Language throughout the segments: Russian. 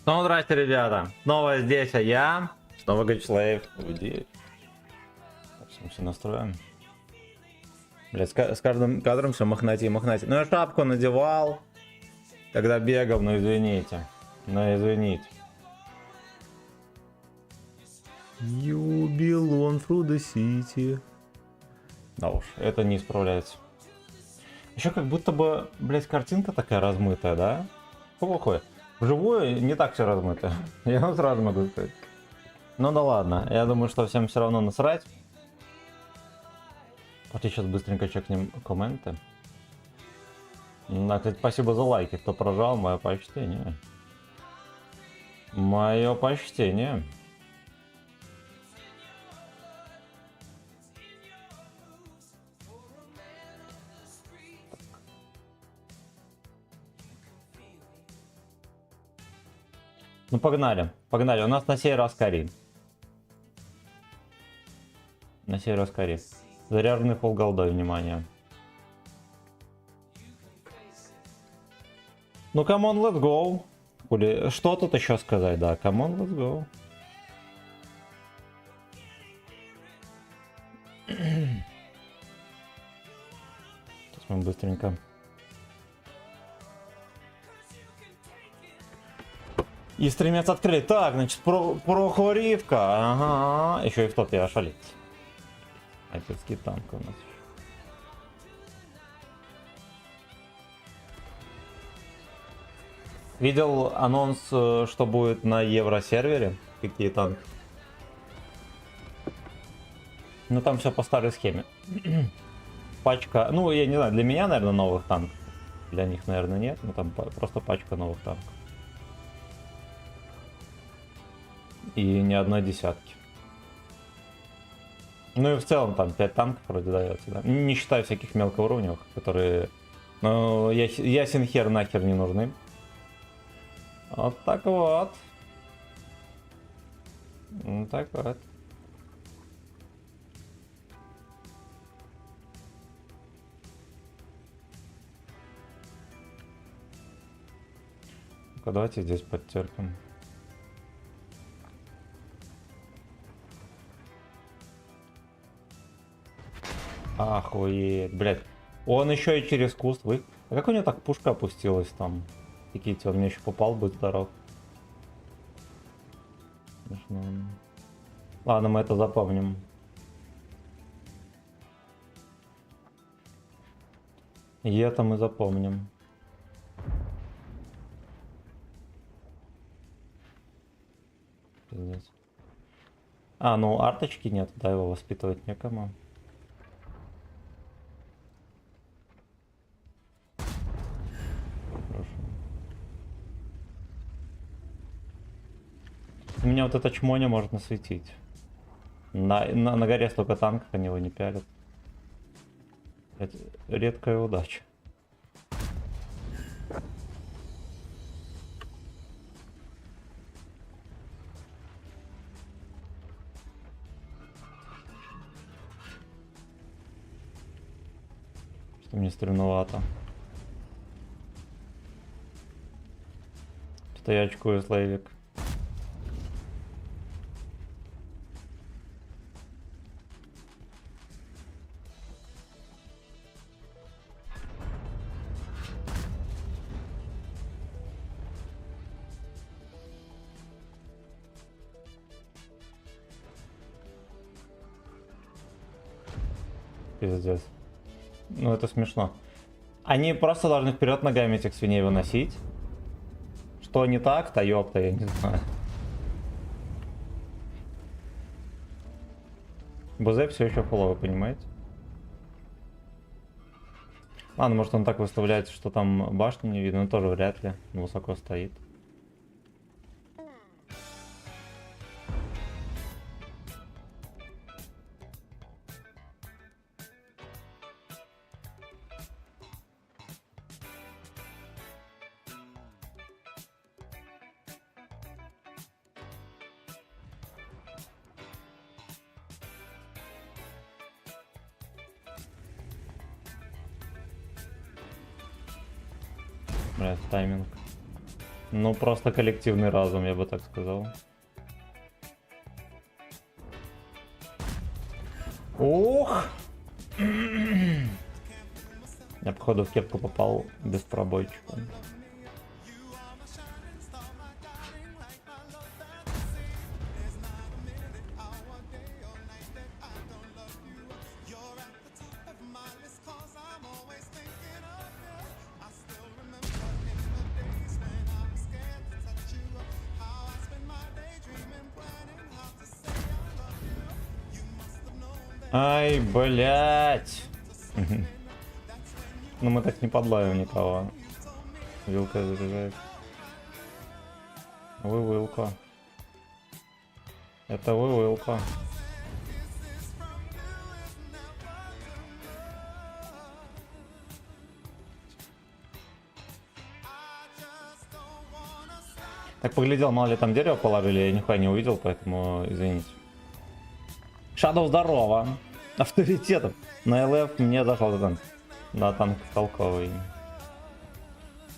Снова здрасте, ребята. Снова здесь, а я. Снова Гачлейв. Уйди. Так, все настроим. Блять, с каждым кадром все мохнати, мохнати. Ну я шапку надевал. Тогда бегал, но извините. You belong through the city. Да уж, это не исправляется. Еще как будто бы, блять, картинка такая размытая, да? Плохо. Вживую не так все размыто. Я вам сразу могу сказать. Ну да ладно, я думаю, что всем все равно насрать. Давайте сейчас быстренько чекнем комменты. Да, кстати, спасибо за лайки, кто прожал, мое почтение. Мое почтение. Ну погнали, погнали, у нас на сей раз Кари. На сей раз Кари. Заряженный полголдой, внимание. Ну камон, let's go. Хули, что тут еще сказать, да, камон, let's go. Сейчас мы быстренько. И стримец открыли. Так, значит, прохоривка. Ага. Еще и в топе ошалить. Отецкий танк у нас. Видел анонс, что будет на евросервере? Какие танки? Ну там все по старой схеме. Пачка. Ну, я не знаю, для меня, наверное, новых танков. Для них, наверное, нет. Но там просто пачка новых танков. И ни одной десятки. Ну и в целом там 5 танков вроде дается, да? Не считая всяких мелкоуровневых, которые... Ну, ясен хер нахер не нужны. Вот так вот. Вот так вот. Ну-ка, давайте здесь подтерпим. Охуеть, блядь. Он еще и через куст вы. А как у него так пушка опустилась там? Прикиньте, он мне еще попал, будет здоров. Ладно, мы это запомним. И это мы запомним. Пиздец. А, ну арточки нет, да, его воспитывать некому. У меня вот эта чмоня может насветить. На горе столько танков, они его не пялят. Это редкая удача. Что мне стремновато. Что я очкую слейвик. Пиздец. Ну это смешно. Они просто должны вперед ногами этих свиней выносить. Что не так-то, ёпта, я не знаю. БЗ все еще фуловый, понимаете? Ладно, может он так выставляет, что там башни не видно, но тоже вряд ли. Он высоко стоит. Блядь, тайминг. Ну, просто коллективный разум, я бы так сказал. Ох! Я, походу, в кепку попал без пробойчика. Ай, блять! Ну мы так не подловим никого. Вилка заряжает. Вы вилка. Это вы вилка. Так поглядел, мало ли там дерево положили, я нихуя не увидел, поэтому извините. Shadow, здорово. Авторитетом. На ЛФ мне зашел этот. Да, танк толковый.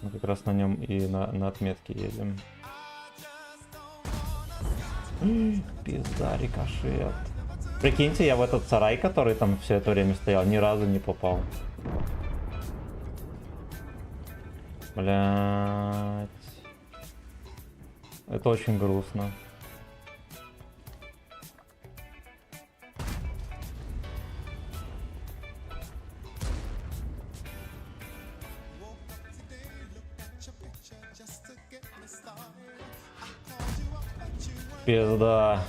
Мы как раз на нем и на отметке едем. Пизда, рикошет. Прикиньте, я в этот сарай, который там все это время стоял, ни разу не попал. Блять. Это очень грустно. Пизда.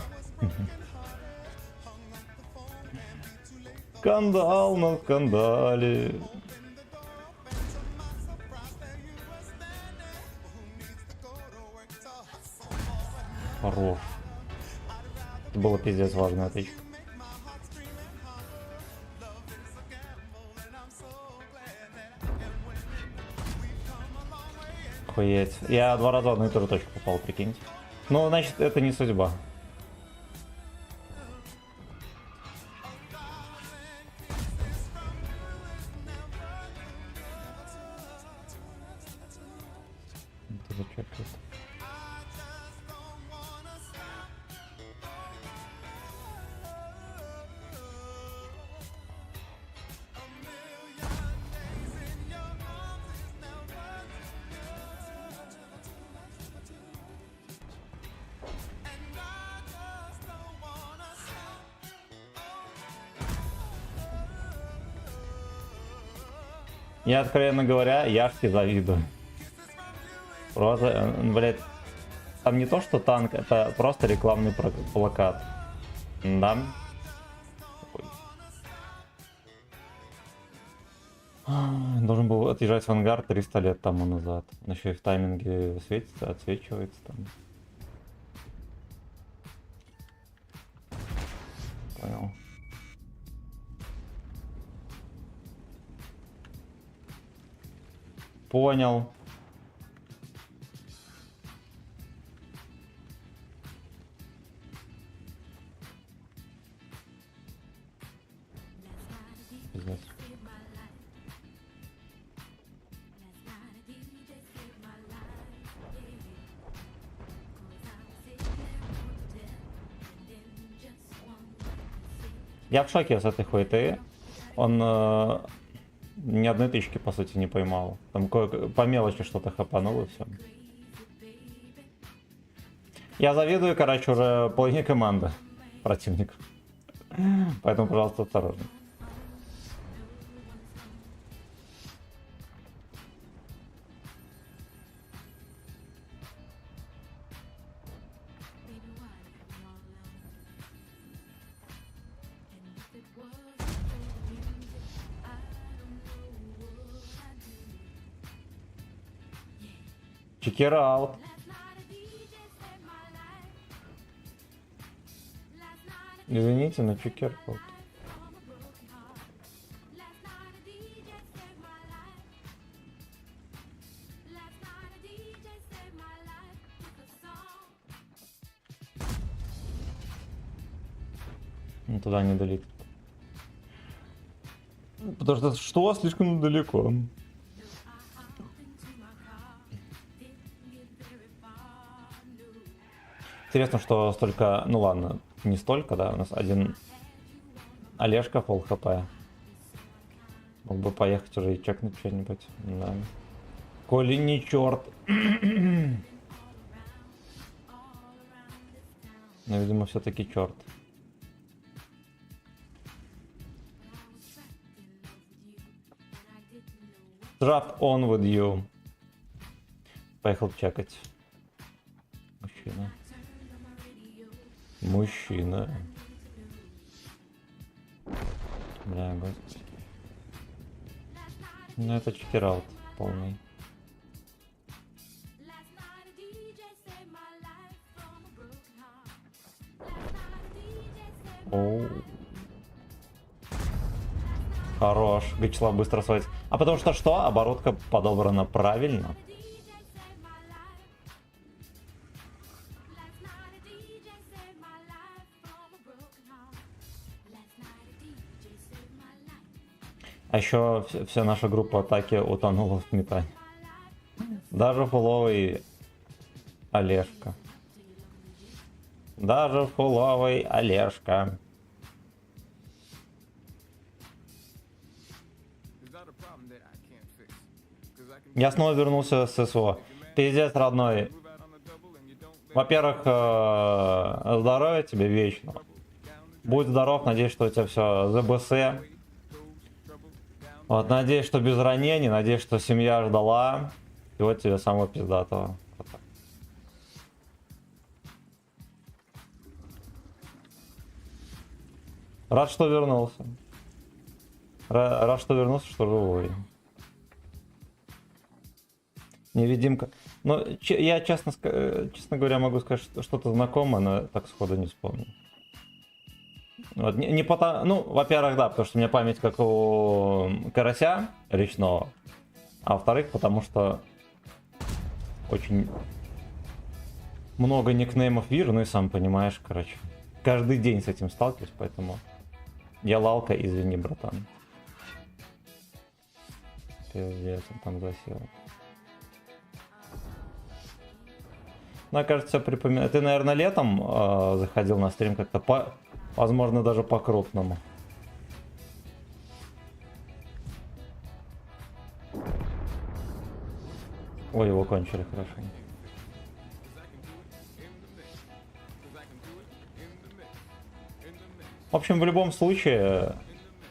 Скандал на скандале. Хорош. Это было пиздец важная отличка. Охуеть. Я 2 раза в одну и ту же точку попал, прикиньте. Ну, значит, это не судьба. Это за чё тут? Я, откровенно говоря, Яшке завидую. Просто, блядь, там не то, что танк, это просто рекламный плакат. Да? Должен был отъезжать в ангар 300 лет тому назад. Он еще и в тайминге светится, отсвечивается там. Понял. Понял. Пиздец. Я в шоке с этой хуеты. Он ни одной тычки, по сути, не поймал. Там по мелочи что-то хапанул и все. Я завидую, короче, уже половине команды противников. Поэтому, пожалуйста, осторожно. Check it out. Извините, но check it out. Ну, туда не долетит. Потому что слишком далеко. Интересно, что столько... Ну ладно, не столько, да? У нас один Олежка пол хп. Мог бы поехать уже и чекнуть что-нибудь. Да. Коли не черт. Но, видимо, все-таки черт. Drop on with you. Поехал чекать. Мужчина. Мужчина. Бля, господи. Ну это чекераут полный. Оу. Хорош. Гачла быстро сводит. А потому что? Оборотка подобрана правильно. А еще вся наша группа атаки утонула в металле. Даже фуловый Олежка. Даже фуловый Олежка. Я снова вернулся с СО. Пиздец, родной. Во-первых, здоровья тебе вечно. Будь здоров, надеюсь, что у тебя все ЗБС. Вот, надеюсь, что без ранений, надеюсь, что семья ждала. И вот тебе самого пиздатого. Рад, что вернулся. Рад, что вернулся, что живой. Невидимка. Ну, я честно говоря могу сказать, что что-то знакомое, но так сходу не вспомню. Вот, не потому, ну, во-первых, да, потому что у меня память как у карася речного. А во-вторых, потому что очень много никнеймов вижу, ну и сам понимаешь, короче. Каждый день с этим сталкиваюсь, поэтому я лалка, извини, братан. Пиздец, он там засел. Ну, кажется, припоминаю. Ты, наверное, летом заходил на стрим как-то возможно, даже по-крупному. Ой, его кончили, хорошо. В общем, в любом случае,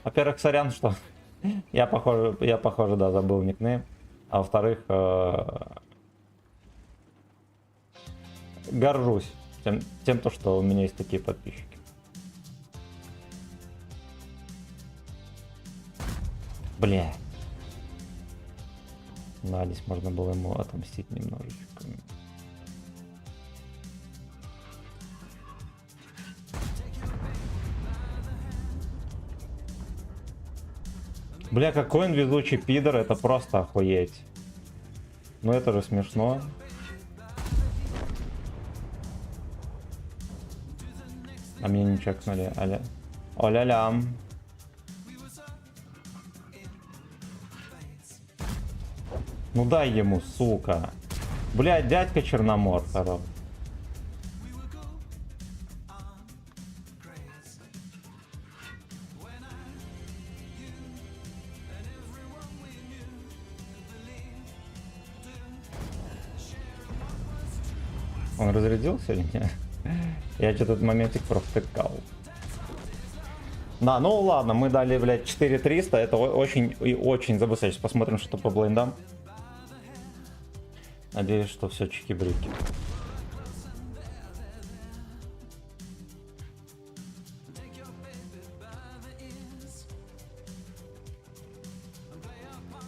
во-первых, сорян, что я похоже, да, забыл никнейм. А во-вторых, горжусь тем, что у меня есть такие подписчики. Бля. Да, здесь можно было ему отомстить немножечко. Бля, какой он везучий пидор, это просто охуеть. Ну это же смешно. А меня не чекнули, аля. Оля-лям. Ну дай ему, сука. Блядь, дядька Черномор, хорош. Он разрядился или нет? Я что-то этот моментик провтыкал. Да, ну ладно, мы дали, блядь, 4300. Это очень и очень забыстро. Сейчас посмотрим, что по блайндам. Надеюсь, что все чики-брики.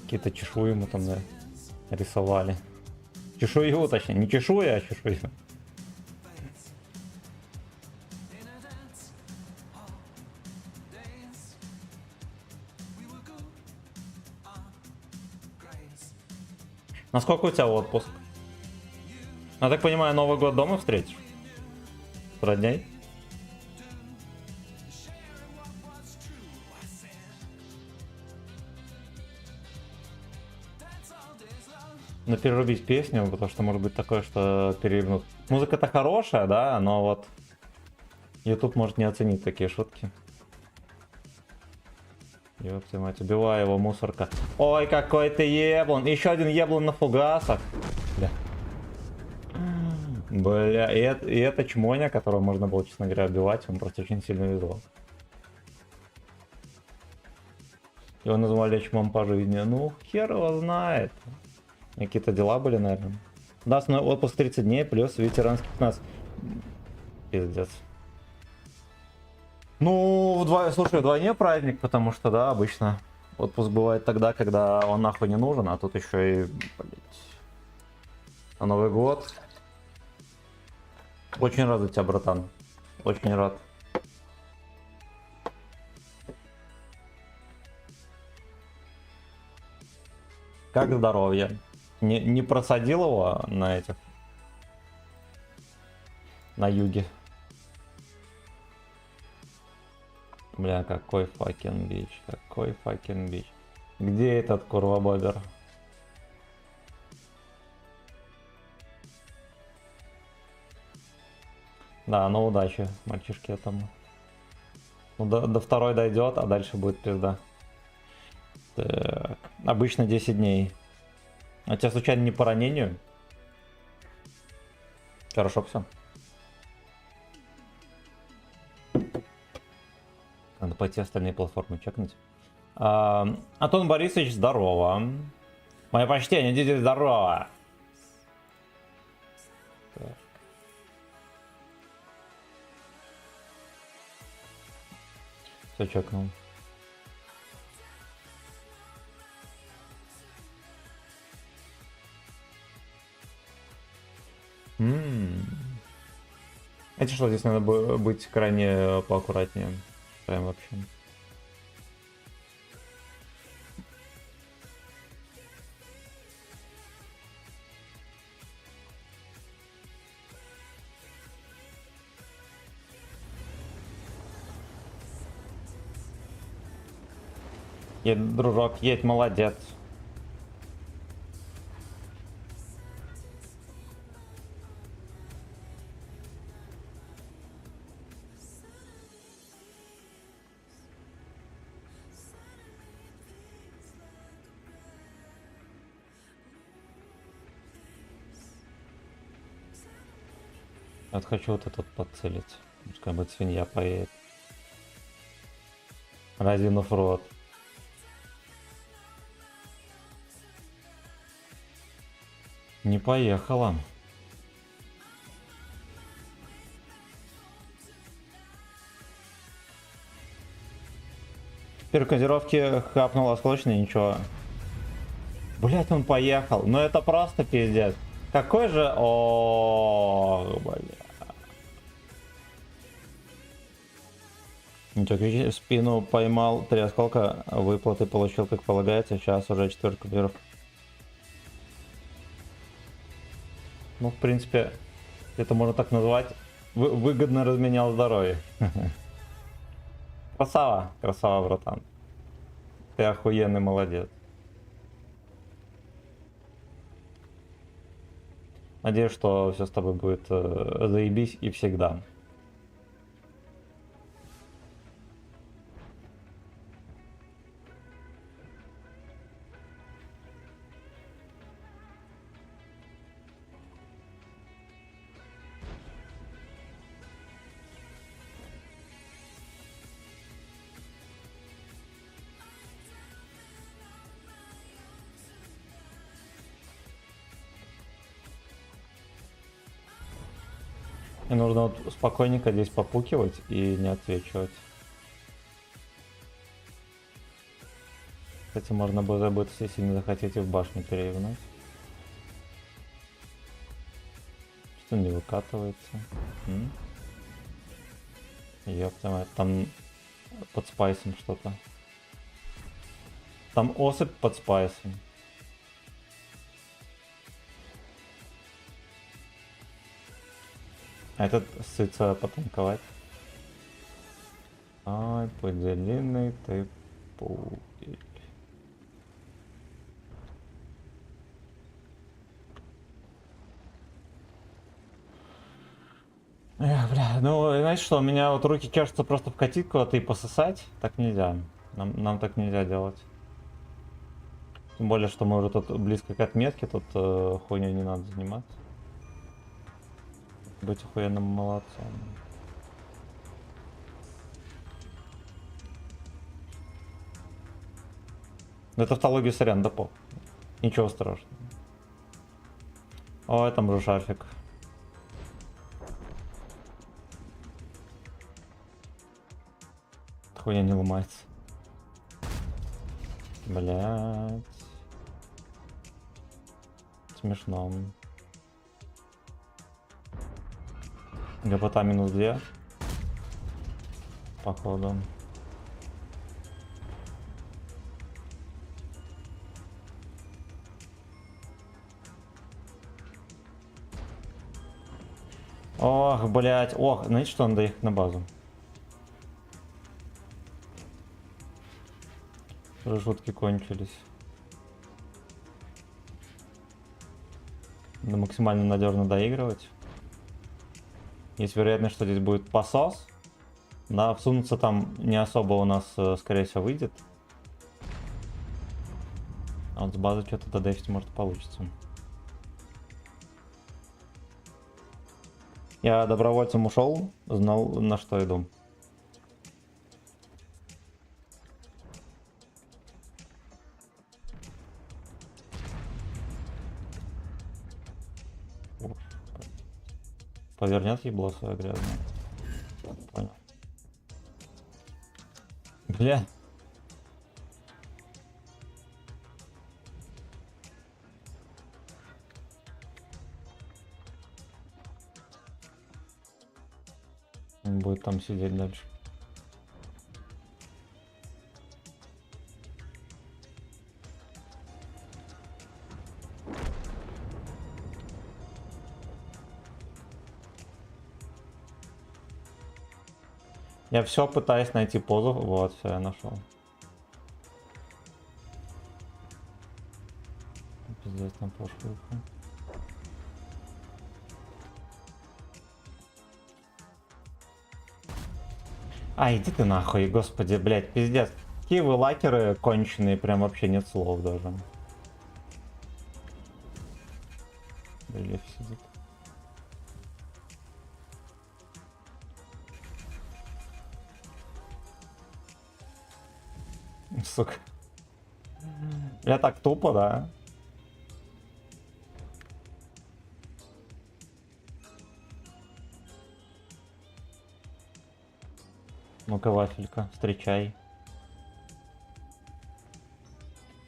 Какие-то чешуи ему там, да, рисовали. Чешую, точнее, не чешуя, а чешую. Насколько у тебя отпуск? Я так понимаю, Новый год дома встретишь? С родней? перерубить песню, потому что может быть такое, что переебнут. Музыка-то хорошая, да, но вот YouTube может не оценить такие шутки. Ёпта мать, убивай его, мусорка. Ой, какой ты еблан. Еще один еблан на фугасах. Бля. Бля, и это чмоня, которого можно было, честно говоря, убивать, он просто очень сильно везло. Его назвали чмом по жизни. Ну, хер его знает. Какие-то дела были, наверное. Да, основной отпуск 30 дней, плюс ветеранский 15. Пиздец. Ну, слушай, вдвойне праздник, потому что, да, обычно отпуск бывает тогда, когда он нахуй не нужен, а тут еще и, блять, на Новый год. Очень рад за тебя, братан. Очень рад. Как здоровье? Не просадил его на этих? На юге. Бля, какой факин бич. Какой факин бич. Где этот курва-бобер? Да, ну удачи, мальчишки этому. Ну, до второй дойдет, а дальше будет пизда. Так, обычно 10 дней. А тебя случайно не по ранению? Хорошо, все. Надо пойти остальные платформы чекнуть. Антон Борисович, здорово. Мое почтение, дядя, здорово. Все чекнул. Это что, здесь надо быть крайне поаккуратнее. Прям вообще. Едь, дружок, едь, молодец. Вот хочу вот этот подцелить. Пускай будет свинья поедет. Разинув рот. Не поехала. Первой кодировки хапнул осколочный, ничего. Блять, он поехал. Ну это просто пиздец. Какой же... О, бля. Ничего, спину поймал, 3 осколка, выплаты получил, как полагается, сейчас уже 4 кодировка. Ну, в принципе, это можно так назвать. Выгодно разменял здоровье. Красава, красава, братан. Ты охуенный молодец. Надеюсь, что все с тобой будет заебись и всегда. Мне нужно вот спокойненько здесь попукивать и не отсвечивать. Кстати, можно будет забыть, если не захотите в башню перевернуть. Что не выкатывается? Ёпта мать, там под спайсом что-то. Там особь под спайсом. А этот сытся потанковать. Ай, поделенный ты пудель. Бля, ну, знаешь что, у меня вот руки чешутся просто вкатить куда-то и пососать. Так нельзя. Нам так нельзя делать. Тем более, что мы уже тут близко к отметке, тут хуйней не надо заниматься. Быть охуенным молодцом. Ну, это тавтология, сорян, да по. Ничего страшного. Ой, там же шарфик. Хуйня не ломается. Блять. Смешно. ГПТ минус 2. Походу. Ох, блять. Ох, знаете что, надо ехать на базу. Уже шутки кончились. Надо максимально надежно доигрывать. Есть вероятность, что здесь будет посос. Да, всунуться там не особо у нас, скорее всего, выйдет. А вот с базы что-то додефить может получится. Я добровольцем ушел, знал, на что иду. Повернет ебло свое грязное. Понял. Бля. Он будет там сидеть дальше. Я все пытаюсь найти позу. Вот, все, я нашел. Пиздец, там пошло. А, иди ты нахуй, господи, блядь, пиздец. Какие вы лакеры конченые, прям вообще нет слов даже. Рельеф сидит. Сука. Я так тупо, да? Ну-ка, вафелька, встречай.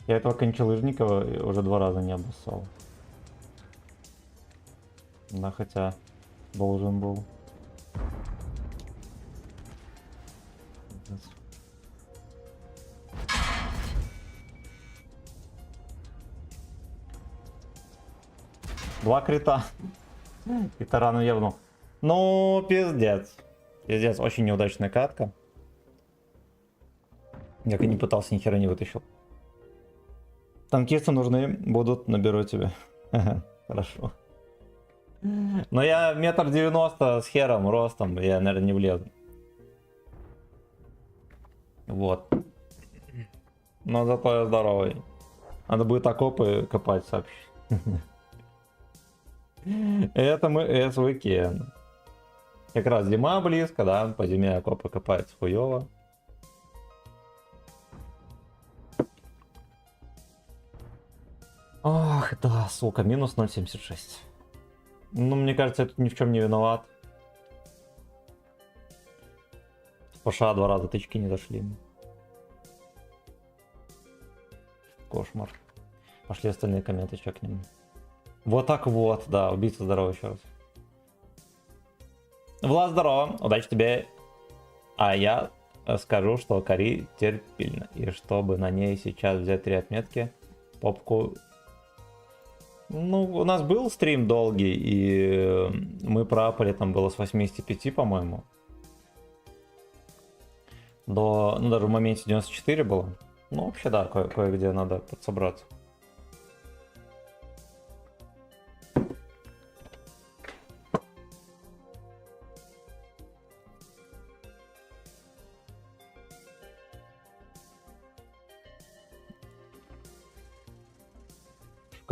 Я этого кончалыжника уже 2 раза не обоссал. Да, хотя должен был. Два крита. И тарану явно. Ну, пиздец. Пиздец, очень неудачная катка. Я и не пытался, ни хера не вытащил. Танкисты нужны будут, наберу тебе. Хорошо. Но я 1,90 м с хером, ростом, я, наверное, не влезу. Вот. Но зато я здоровый. Надо будет окопы копать, сообщи. Это мы СВК. Как раз зима близко, да, по зиме окопы копать хуёво. Ах, да, сука, минус 0,76. Ну, мне кажется, я тут ни в чем не виноват. Паша 2 раза тычки не дошли. Кошмар. Пошли остальные комменты чекнем. Вот так вот, да, убийца здорово еще раз. Влад, здорово, удачи тебе. А я скажу, что Кари терпильно. И чтобы на ней сейчас взять 3 отметки, попку... Ну, у нас был стрим долгий, и мы пропали, там было с 85, по-моему. До, ну, даже в моменте 94 было. Ну, вообще, да, кое-где надо подсобраться.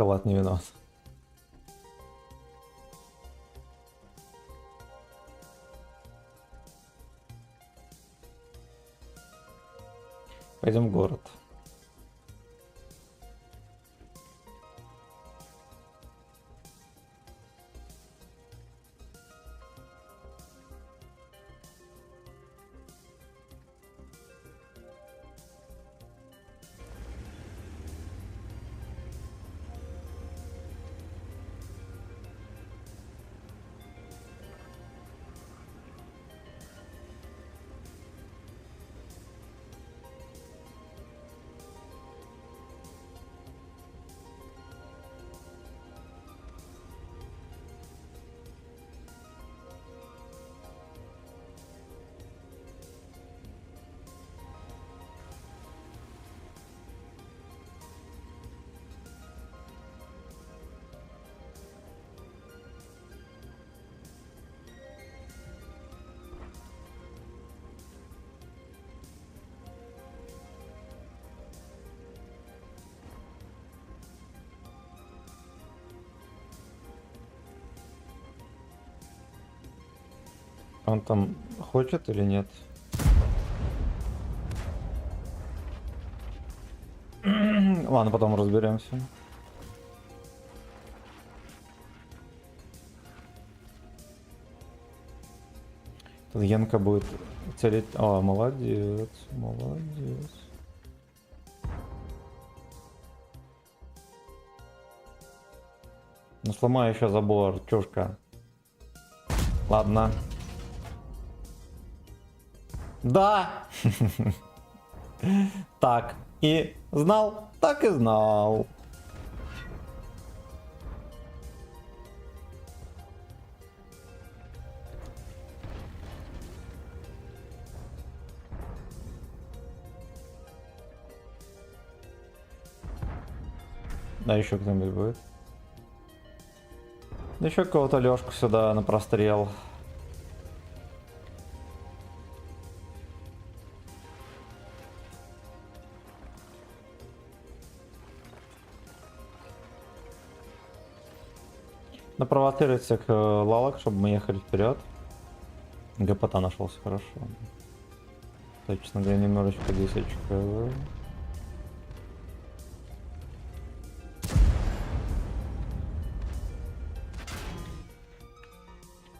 шоколад не виноват. Пойдем в город. Он там хочет или нет? Ладно, потом разберемся. Тут Янка будет целить. О, молодец, молодец. Ну сломай еще забор, чушка. Ладно. Да! Так и знал, так и знал. Да, еще кто-нибудь будет. Да еще кого-то Лёшку сюда на прострел. Напровоцировать всех лалок, чтобы мы ехали вперед. ГПТ нашелся хорошо. Точно говоря, немножечко десяточка.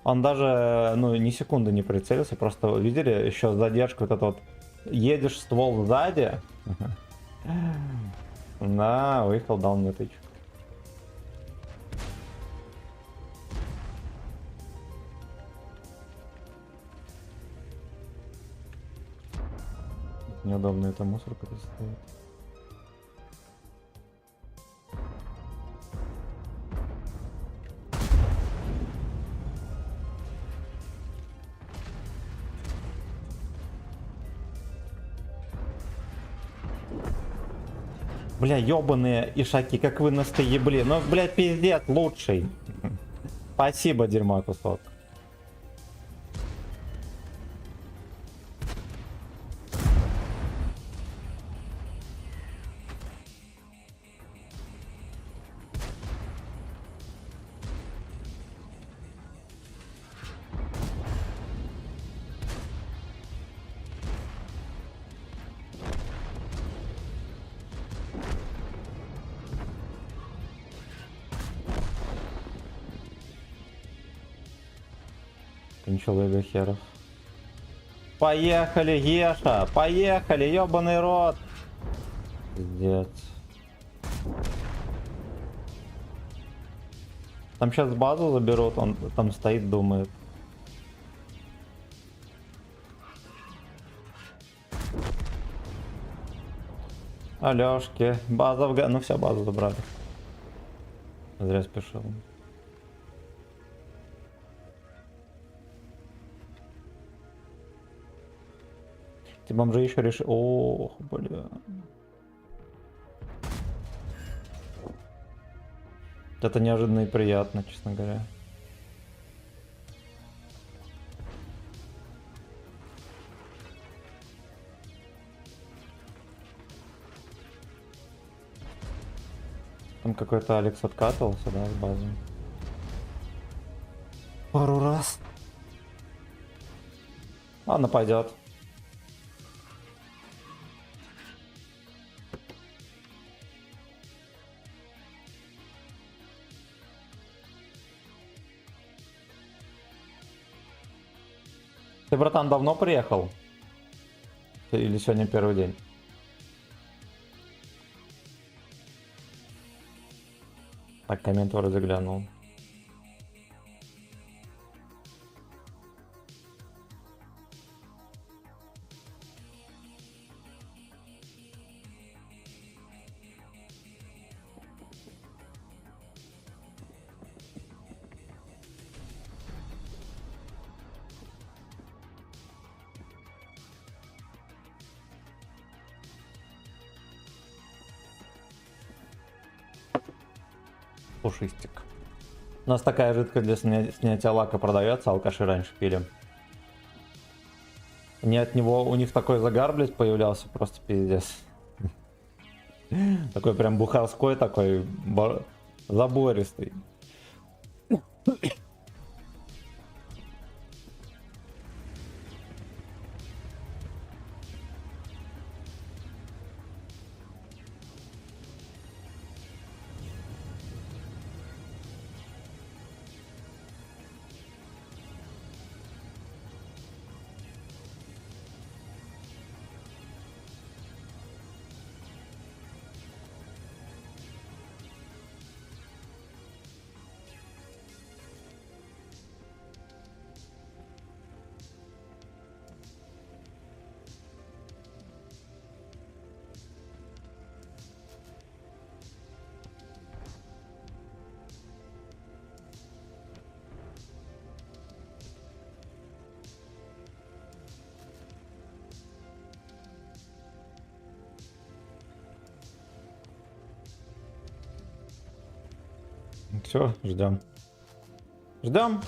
Он даже, ну, ни секунды не прицелился, просто видели еще задержку вот это вот. Едешь ствол сзади. На, выехал, дал мне тычку. Неудобно это мусорка стоит. Бля, ёбаные ишаки, как вы нас ебли. Ну, блядь, пиздец, лучший. Спасибо, дерьмо, кусок. Человека херов. Поехали, Геша! Поехали, ёбаный рот! Пиздец. Там сейчас базу заберут, он там стоит, думает. Алёшки, база в ну все, базу забрали. Зря спешил. Ты бомжи еще решил. Ох, бля. Это неожиданно и приятно, честно говоря. Там какой-то Алекс откатывался, да, с базы. Пару раз. Ладно, пойдет. Ты, братан, давно приехал? Или сегодня первый день? Так, коммент вроде глянул. Пушистик. У нас такая жидкость для снятия лака продается, алкаши раньше пили. Не от него, у них такой загар, блядь, появлялся, просто пиздец. Такой прям бухарской, такой забористый. Все, ждем. Ждем.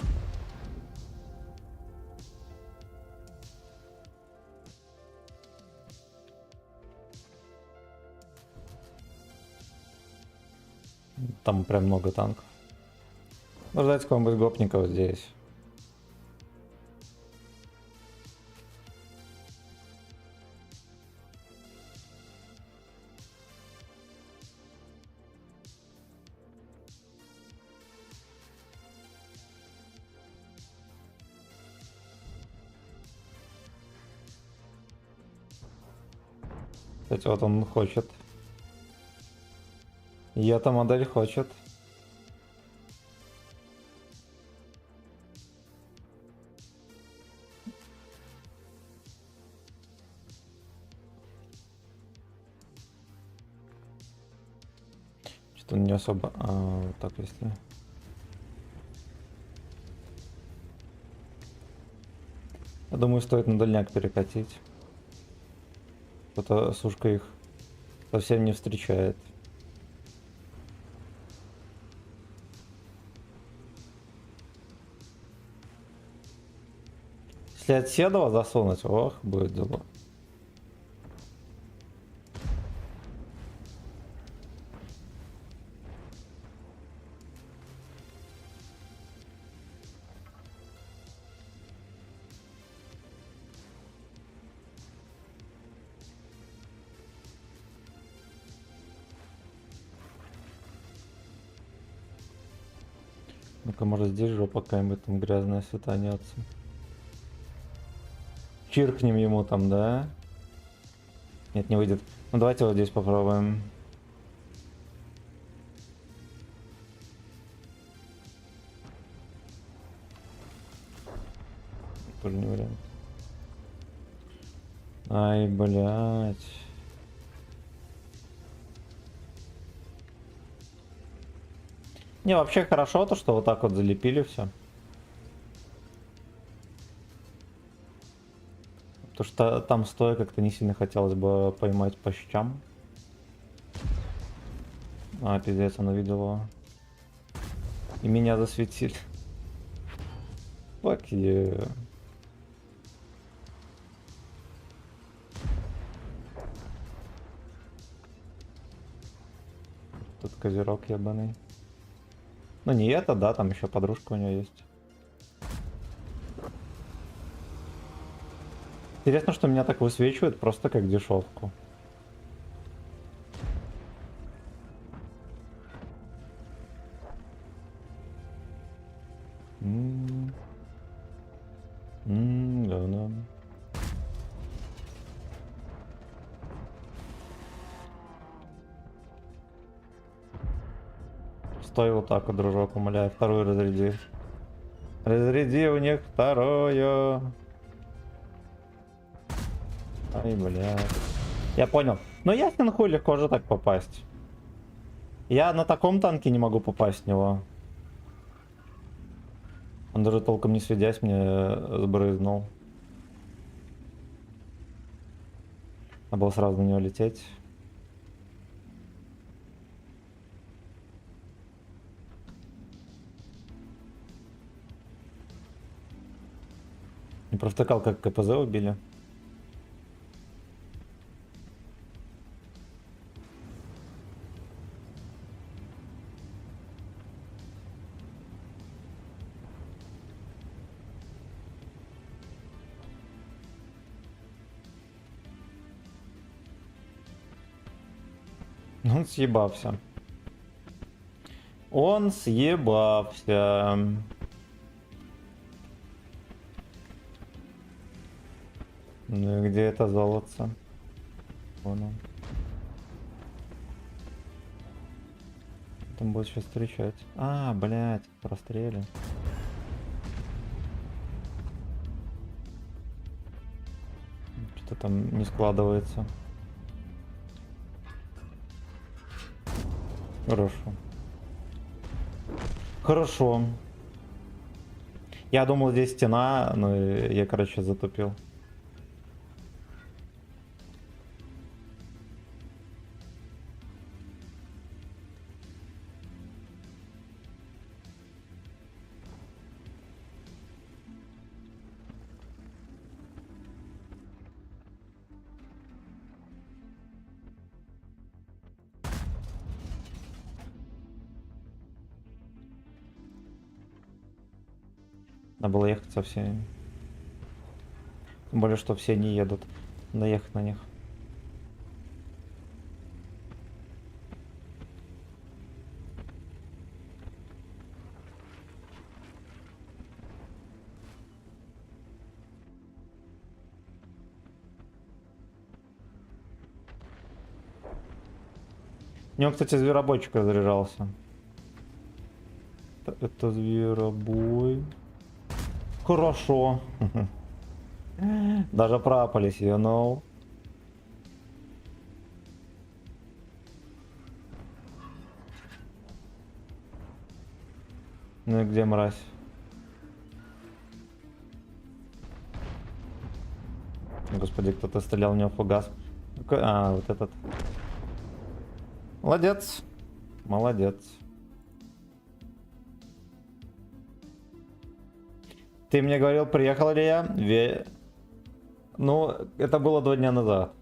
Там прям много танков. Ну, ждать какого-нибудь гопника вот здесь. Кстати, вот он хочет. И эта модель хочет. Что-то не особо... вот так если... Я думаю, стоит на дальняк перекатить. Что-то сушка их совсем не встречает. Если от Седова засунуть, ох, будет дело. Ну-ка, может здесь жопа какая-нибудь там грязная светанется. Чиркнем ему там, да? Нет, не выйдет. Ну давайте вот здесь попробуем. Тоже не вариант. Ай, блядь. Не, вообще хорошо то, что вот так вот залепили все. Потому что там стоя как-то не сильно хотелось бы поймать по щам. А, пиздец, она видела. И меня засветили. Fuck you. Тут козерог ебаный. Ну не это, да, там еще подружка у нее есть. Интересно, что меня так высвечивает просто как дешевку. Да. Стой вот так вот, дружок, умоляю, вторую разряди. Разряди у них второе. Ай, бля. Я понял. Но ясен хуй, легко же так попасть. Я на таком танке не могу попасть в него. Он даже толком не сведясь мне сбрызнул. Надо было сразу на него лететь. Не провтыкал, как КПЗ убили. Он съебался. Он съебался. Ну и где это золото? Вон он. Там будет сейчас встречать. А, блядь, прострелен. Что-то там не складывается. Хорошо. Хорошо. Я думал, здесь стена, но я, короче, затупил. Надо было ехать со всеми. Тем более, что все не едут. Надо ехать на них. У него, кстати, зверобойчик разряжался. Это зверобой. Хорошо. Даже пропались, you know. Ну и где мразь? Господи, кто-то стрелял в него фугас. А, вот этот. Молодец. Молодец. Ты мне говорил, приехал ли я? Ну, это было 2 дня назад.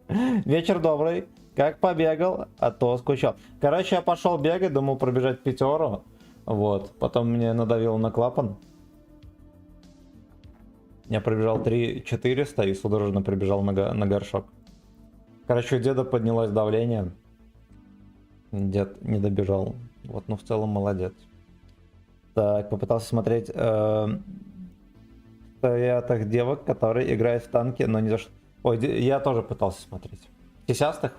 Вечер добрый. Как побегал, а то скучал. Короче, я пошел бегать, думал пробежать 5. Вот. Потом мне надавило на клапан. Я пробежал 3400 и судорожно прибежал на горшок. Короче, у деда поднялось давление. Дед не добежал. Вот, ну в целом молодец. Так, попытался смотреть стоятых девок, которые играют в танки, но не за что. Ой, я тоже пытался смотреть. Сисястых?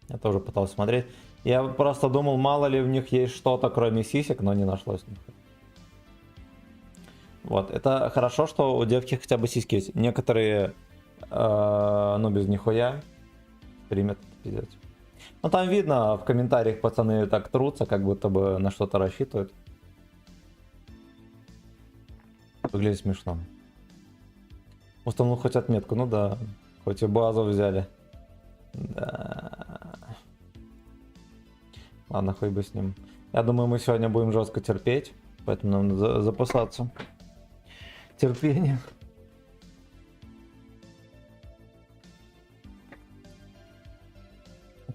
Я тоже пытался смотреть. Я просто думал, мало ли в них есть что-то, кроме сисек, но не нашлось. Вот, это хорошо, что у девки хотя бы сиськи есть. Некоторые, ну, без нихуя стримят, пиздец. Ну, там видно, в комментариях пацаны так трутся, как будто бы на что-то рассчитывают. Выглядит смешно. Установил хоть отметку, ну да. Хоть и базу взяли. Да. Ладно, хоть бы с ним. Я думаю, мы сегодня будем жестко терпеть. Поэтому нам надо запасаться. Терпение.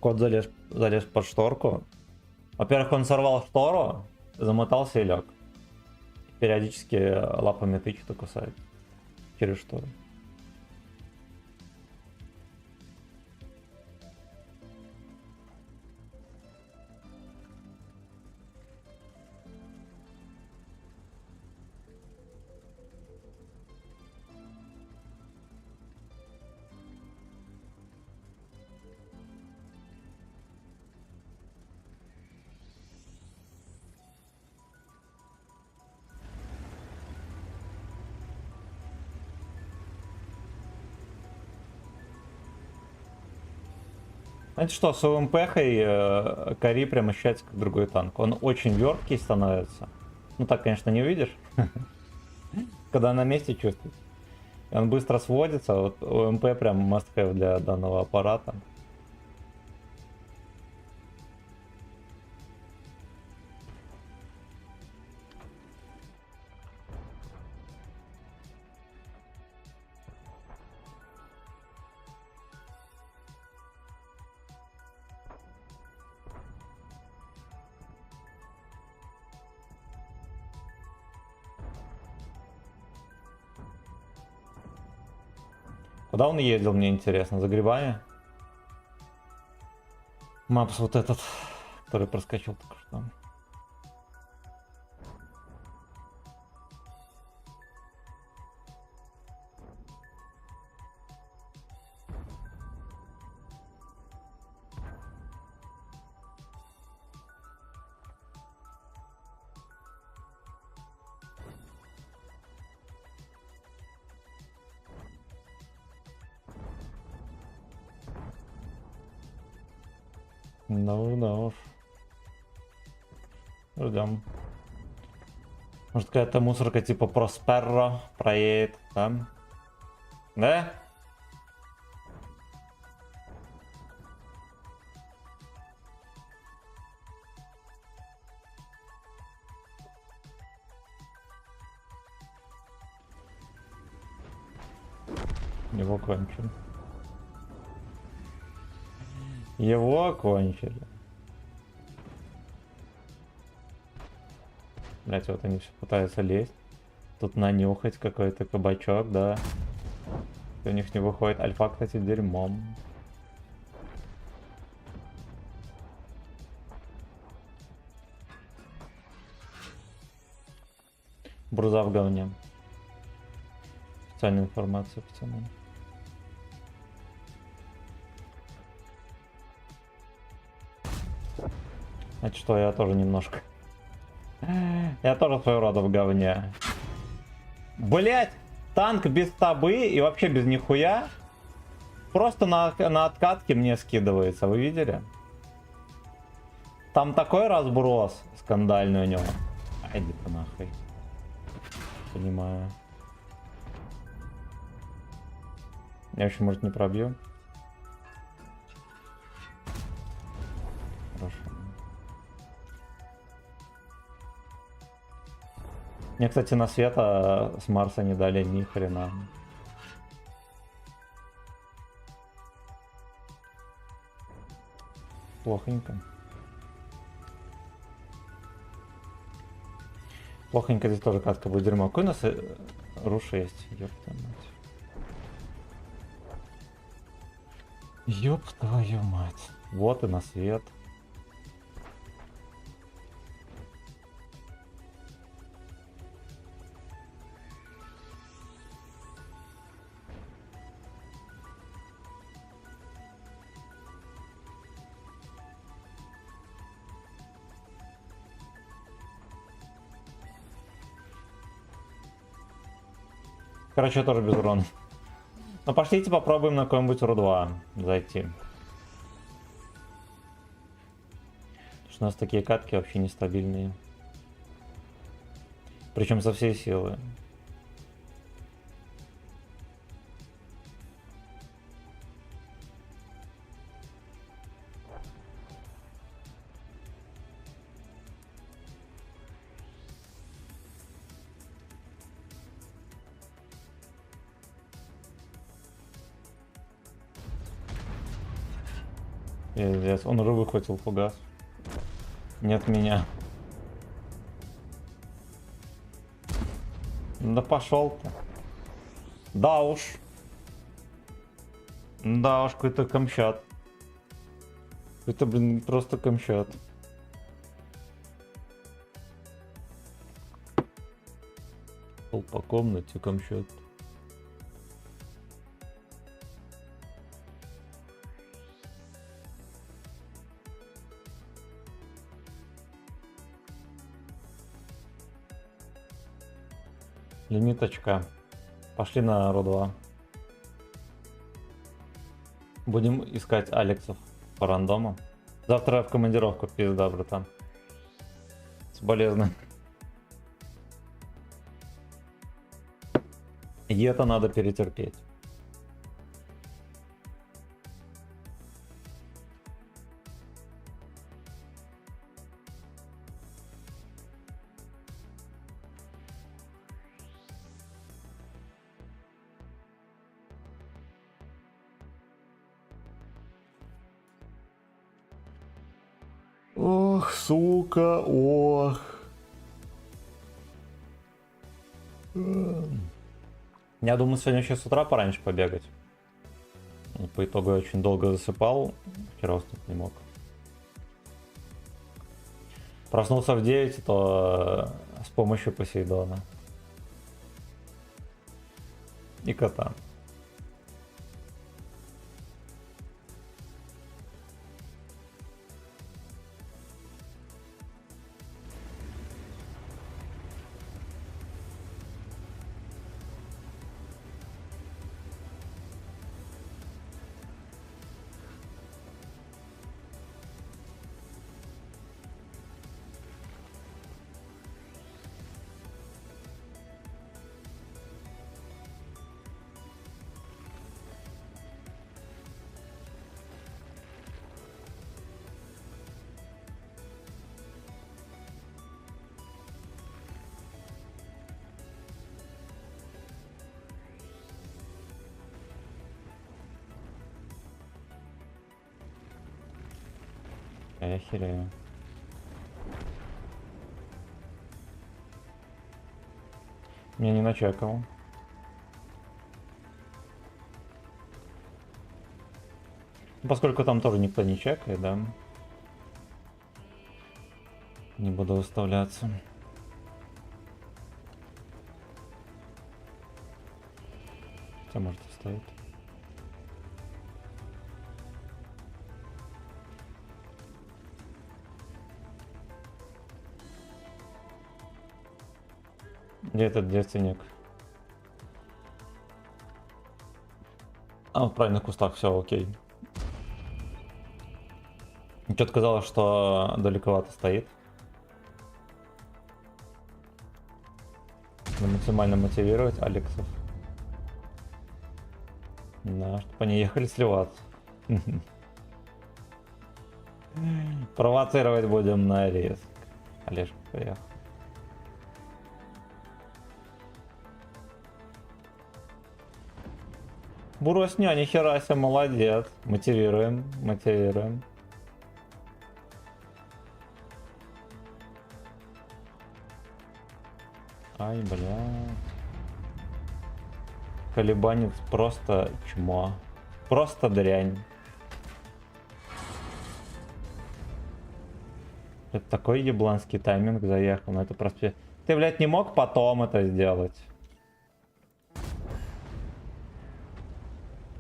Кот залез под шторку. Во-первых, он сорвал штору, замотался и лег. Периодически лапами тычет и кусает через штору. Знаете что, с ОМП-хой Кори прям ощущается как другой танк. Он очень верткий становится. Ну так, конечно, не увидишь. Когда на месте чувствуется. Он быстро сводится. Вот ОМП прям must-have для данного аппарата. Куда он ездил, мне интересно? За грибами? Мапс вот этот, который проскочил только что. Ну да уж. Ждем. Может, какая-то мусорка типа Просперро проедет там? Да? Его кончили. Его кончили. Блять, вот они все пытаются лезть. Тут нанюхать какой-то кабачок, да. И у них не выходит. Альфа, кстати, дерьмом. Бруза в говне. Специальная информация, пацаны. Значит что, я тоже немножко. Я тоже своего рода в говне. Блять, танк без табы и вообще без нихуя. Просто на откатке мне скидывается, вы видели? Там такой разброс скандальный у него. Ай, иди-ка нахуй. Понимаю. Я вообще, может, не пробью. Хорошо. Мне, кстати, на света с Марса не дали ни хрена. Плохонько. Плохонько здесь тоже катка будет дерьмо. Какой у нас руш есть? Ёб твою мать. Ёб твою мать. Вот и на свет. Короче, я тоже без урона. Ну пошлите попробуем на какой-нибудь РУ-2 зайти. Потому что у нас такие катки вообще нестабильные. Причем со всей силы. Пиздец, он уже выхватил фугас. Нет меня. Да пошел ты. Да уж. Да уж, какой-то Камчат. Это, блин, просто Камчат. Пол по комнате Камчат. Лимит очка. Пошли на Ро-2. Будем искать Алексов по рандому. Завтра в командировку, пизда, братан. Соболезно. И это надо перетерпеть. Ох, сука, ох. Я думаю, сегодня еще с утра пораньше побегать. По итогу я очень долго засыпал. Вчера уснуть не мог. Проснулся в 9, то с помощью Посейдона. И кота. Я херею. Меня не начекал. Поскольку там тоже никто не чекает, да? Не буду выставляться. Хотя может и стоит. Где этот девственник? А, в правильных кустах, все окей. Что-то казалось, что далековато стоит. Надо максимально мотивировать Алексов. Да, чтобы они ехали сливаться. Провоцировать будем на риск. Олежка поехал. Буросня, нихера себе, молодец. Мотивируем, мотивируем. Ай, бля. Колебанец просто чмо. Просто дрянь. Это такой ебланский тайминг заехал, но это просто... Ты, блядь, не мог потом это сделать?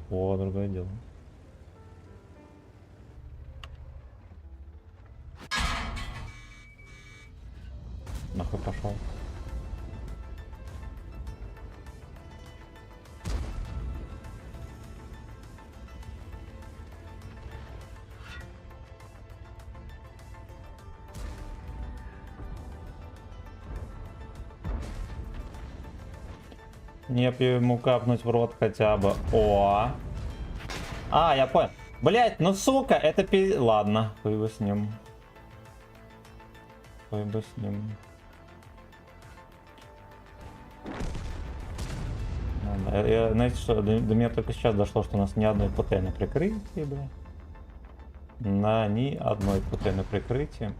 О, другое дело. Нахуй пошел. Не ему капнуть в рот хотя бы. О! А, я понял. Блять, ну сука, это пи... Ладно, хуй бы с ним. Хуй бы с ним. Я, знаете что, до меня только сейчас дошло, что у нас ни одной ПТ на прикрытии, бля. на ни одной пути на прикрытии.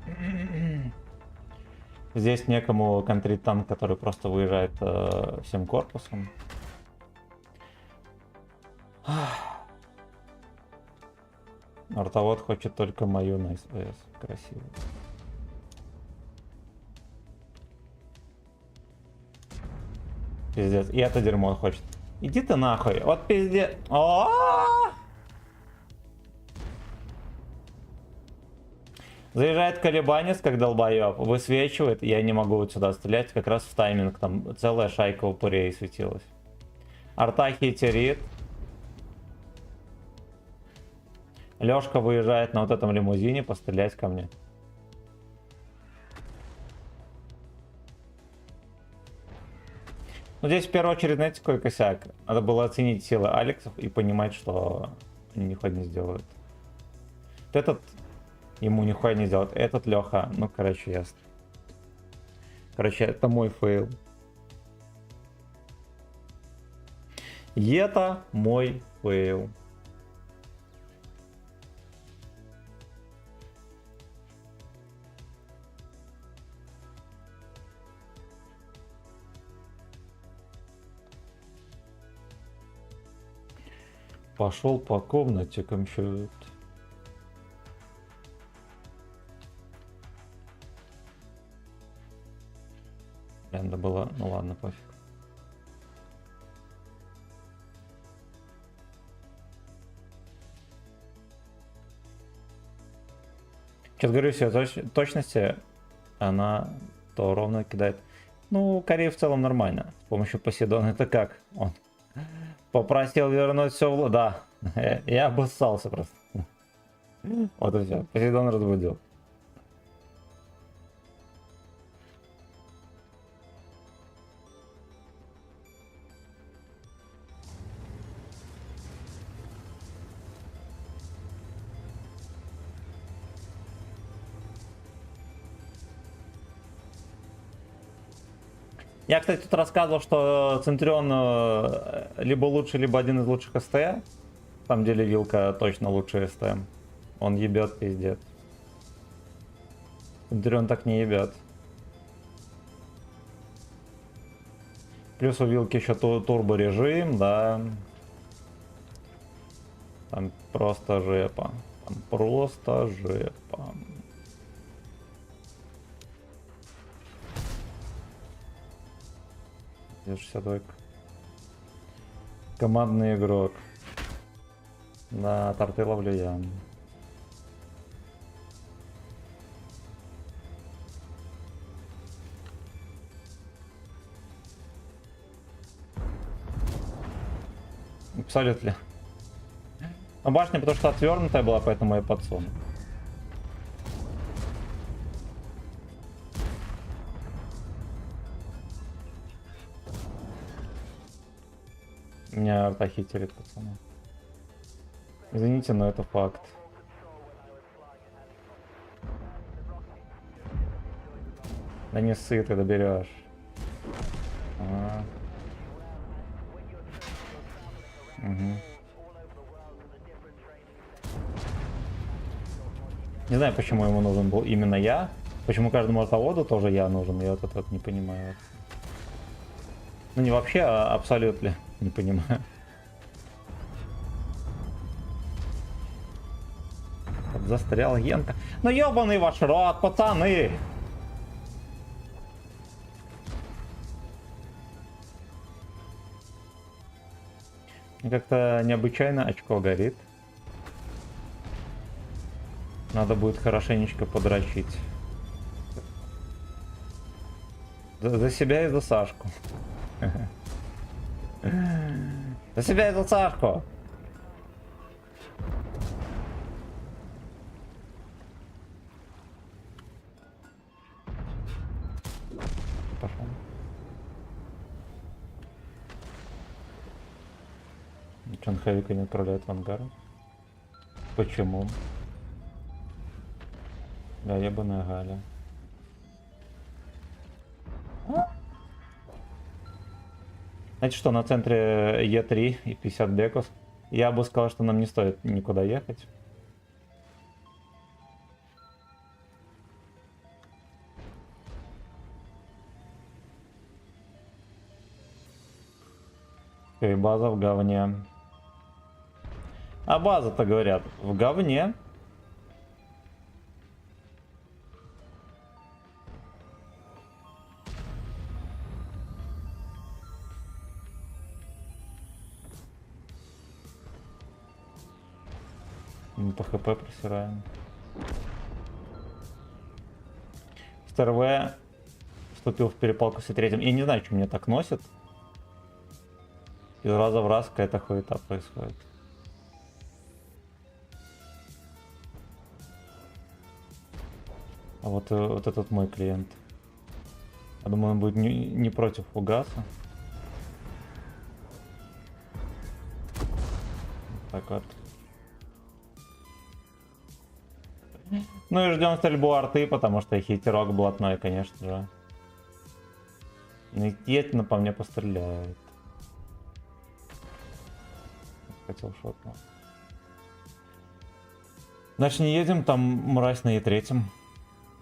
Здесь некому контрить танк, который просто выезжает всем корпусом. Артовод хочет только мою на СВС. Красиво. Пиздец. И это дерьмо он хочет. Иди ты нахуй. Вот пиздец. Заезжает колебанец, как долбоеб. Высвечивает. Я не могу вот сюда стрелять. Как раз в тайминг. Там целая шайка упырей светилась. Арта хитерит. Лёшка выезжает на вот этом лимузине пострелять ко мне. Ну, здесь в первую очередь, знаете, какой косяк? Надо было оценить силы Алексов и понимать, что они нихуя не сделают. Вот этот ему нихуя не сделает. Этот Леха, ну, короче, ясно. Короче, это мой фейл. Это мой фейл. Пошел по комнате компьютер. Надо было, ну ладно, пофиг. Сейчас говорю, все точности, она то ровно кидает. Ну, Корея в целом нормально. С помощью Посейдона это как? Он попросил вернуть все. Да, я обоссался просто. Вот и все. Посейдон разбудил. Я, кстати, тут рассказывал, что Центурион либо лучший, либо один из лучших СТ. На самом деле Вилка точно лучший СТ. Он ебет пиздец. Центурион так не ебет. Плюс у Вилки еще турбо режим, да. Там просто жепа. Там просто жепа. Где 62. Командный игрок. Да, торты ловлю я. Абсолютно. Но башня потому что отвернутая была, поэтому я подсунул. Меня арта хитерит, пацаны. Извините, но это факт. Да не ссы, ты доберешь. Угу. Не знаю, почему ему нужен был именно я. Почему каждому артоводу тоже я нужен, я вот это вот не понимаю. Ну не вообще, а абсолютно не понимаю. Застрял Генка. Ну ёбаный ваш рот, пацаны! Как-то необычайно очко горит. Надо будет хорошенечко подрочить. За себя и за Сашку. За себя и за Сашку. Пошел. Чонхевика не отправляет в ангар. Почему? Да, ебаная Галя. Знаете что, на центре Е3 и 50 беков. Я бы сказал, что нам не стоит никуда ехать. И база в говне. А база-то, говорят, в говне. Мы по хп просираем. СТРВ вступил в перепалку с третьим. Я не знаю, что меня так носит. Из раза в раз какая-то хуета происходит. А вот этот мой клиент. Я думаю, он будет не против фугаса. Так вот. Ну и ждем стрельбу арты, потому что хитерок блатной, конечно же. Естественно, по мне постреляет. Хотел шотно. Значит, не едем, там мразь на Е3.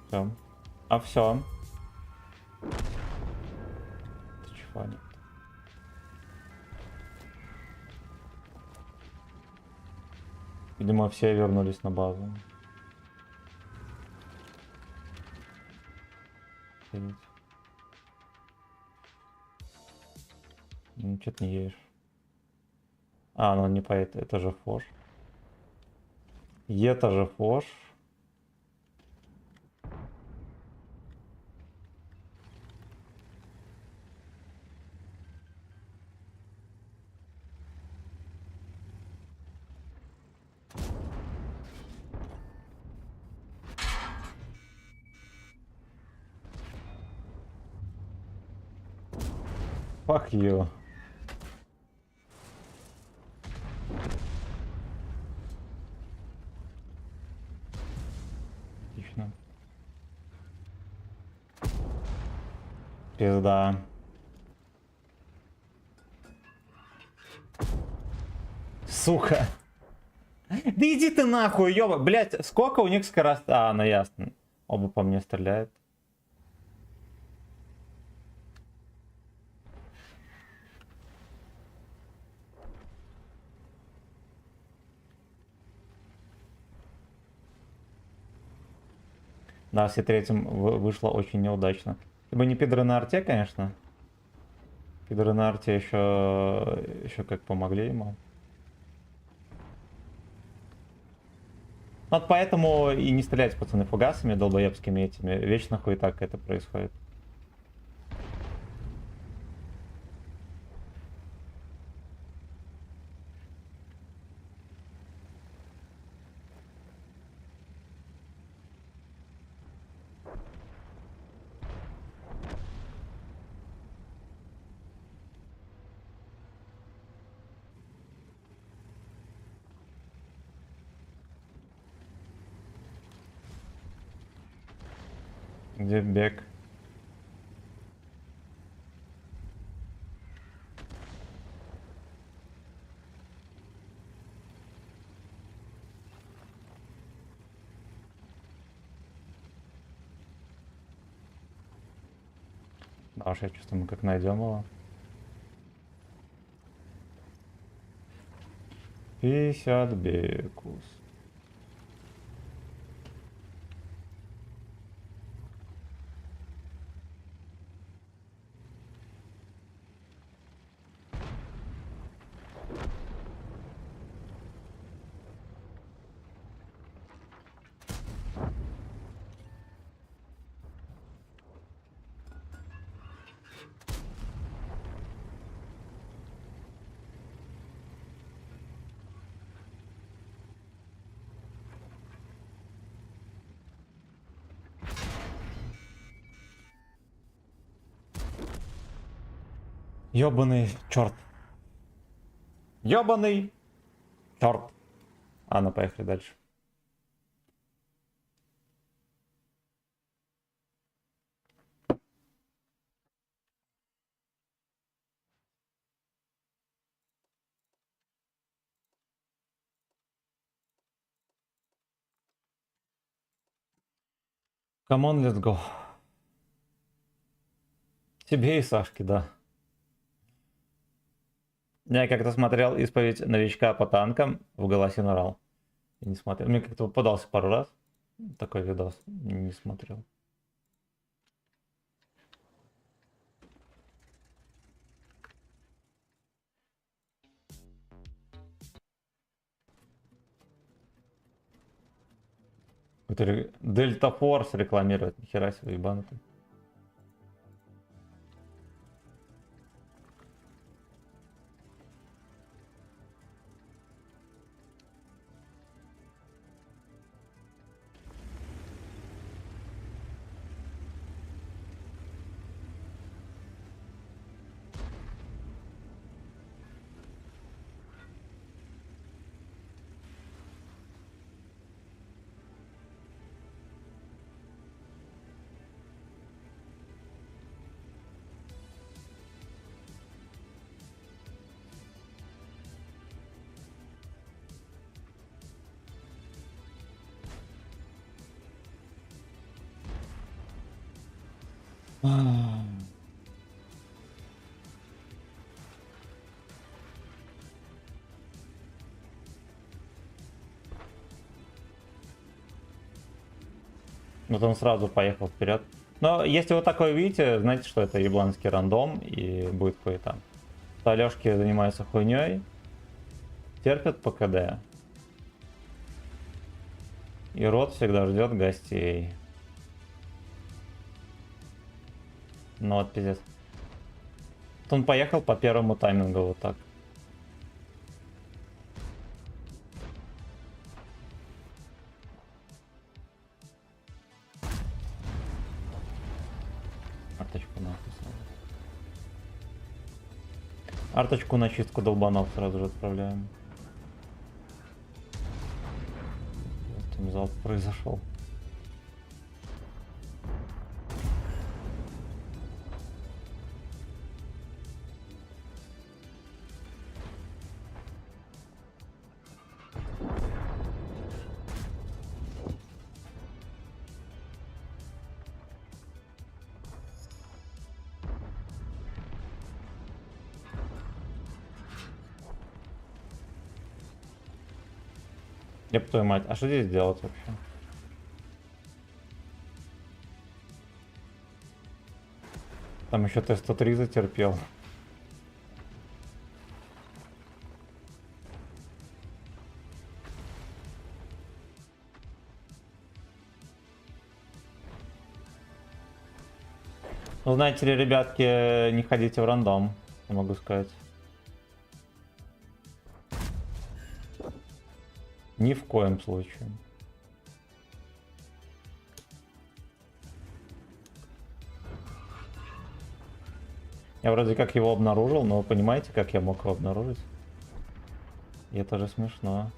Все. А все. Чего нет? Видимо, все вернулись на базу. Ну, что ты не едешь? А, ну не по это же фош. Это же фош. Fuck you. Отлично. Пизда. Сука. Да иди ты нахуй, ёба. Блять, сколько у них скорость? А, ну ясно. Оба по мне стреляют. Да, с третьим вышло очень неудачно. Либо не пидоры на арте, конечно. Пидоры на арте еще как помогли ему. Вот поэтому и не стреляйте, пацаны, фугасами долбоебскими этими. Вечно хуй так это происходит. Где бег? Да уж, я чувствую, мы как найдем его. 50 бекус. Ёбаный черт. Ёбаный черт. А, ну поехали дальше. Come on, let's go. Тебе и Сашке, да. Я как-то смотрел исповедь новичка по танкам в голосе орал. Я не смотрел. Мне как-то попадался пару раз такой видос. Не смотрел. Дельта Форс рекламирует. Нихера себе, ебанутый. Вот он сразу поехал вперед. Но если вы такое видите, знаете, что это ебланский рандом и будет хуета. Алёшки занимаются хуйней, терпят ПКД. И рот всегда ждет гостей. Ну вот пиздец. Вот он поехал по первому таймингу вот так. Арточку нахуй сразу. Арточку на чистку долбанов сразу же отправляем. Вот там залп произошел. Еб твою мать, а что здесь делать вообще? Там еще Т-103 затерпел. Ну, знаете ли, ребятки, не ходите в рандом, я могу сказать. Ни в коем случае. Я вроде как его обнаружил, но вы понимаете, как я мог его обнаружить? И это же смешно.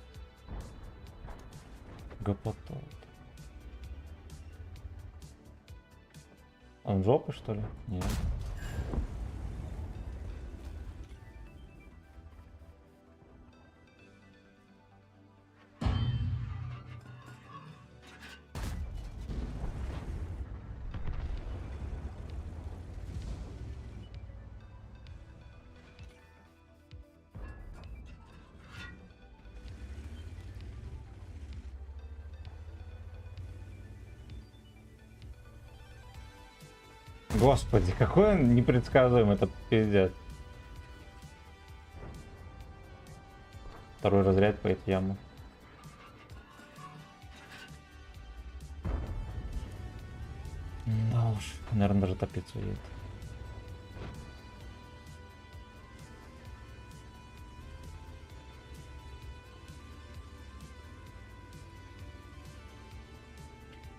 Гопотот. Он жопы, что ли? Нет. Господи, какой он непредсказуемый, это пиздец. Второй разряд по этой яме. Да уж, наверное, даже топиться едет.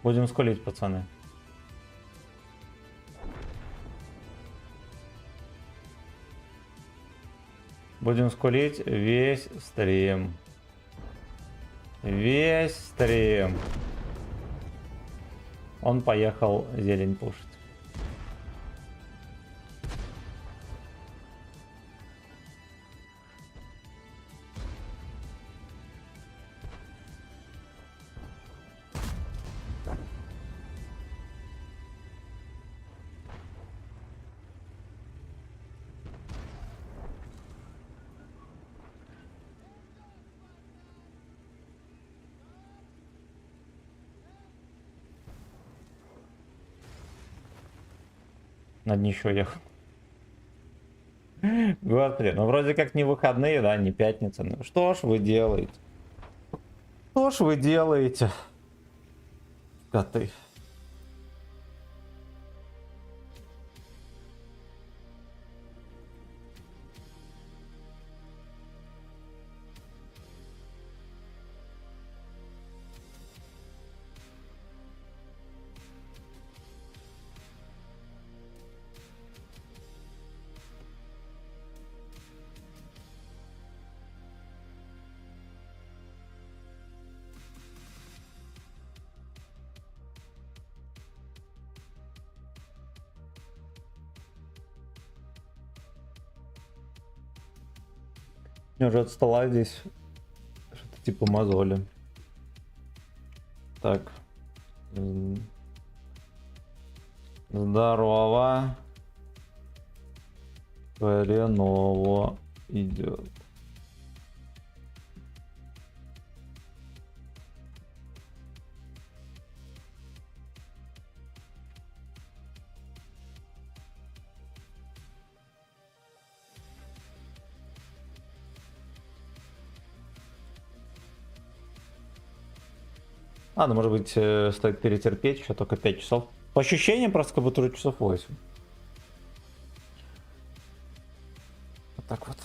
Будем сколить, пацаны. Будем скулить весь стрим. Весь стрим. Он поехал зелень пушить. На днище ехал. Господи, ну вроде как не выходные, да, не пятница. Ну что ж вы делаете? Что ж вы делаете, коты? Мне уже от стола здесь что-то типа мозоли. Так. Здорово. Хреново идет. Ладно, может быть, стоит перетерпеть, еще только 5 часов. По ощущениям, просто как будто уже часов 8. Вот так вот.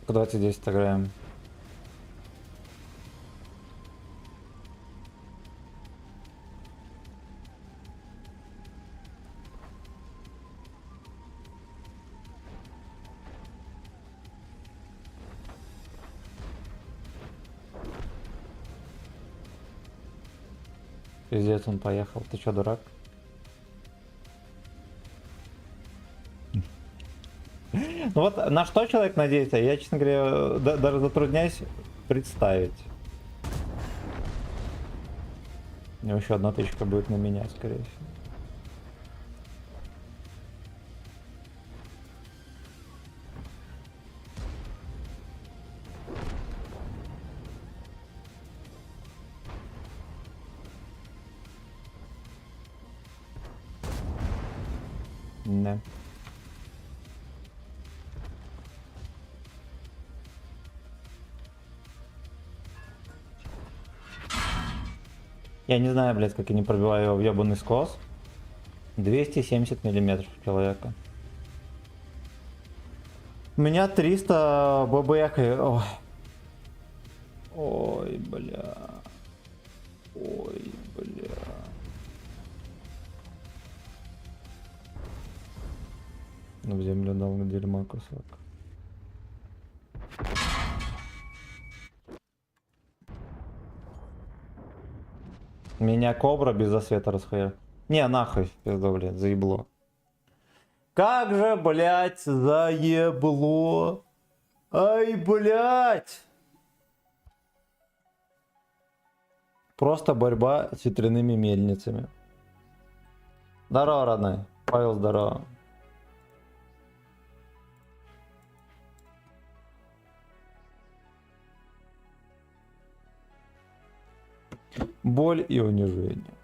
К 2010 играем. Пиздец, он поехал. Ты чё, дурак? Ну вот на что человек надеется, я, честно говоря, даже затрудняюсь представить. У него еще одна тычка будет на меня, скорее всего. Да. Я не знаю, блядь, как я не пробиваю его в ебаный скос. 270 миллиметров человека. У меня 300 ББХ. Ой. Ой, бля. Ой, бля. В землю дал дерьма кусок. Меня кобра без засвета расхуя. Не, нахуй, пизду, блядь, заебло. Как же, блядь, заебло. Ай, блядь. Просто борьба с ветряными мельницами. Здорово, родной. Павел, здорово. Боль и унижение.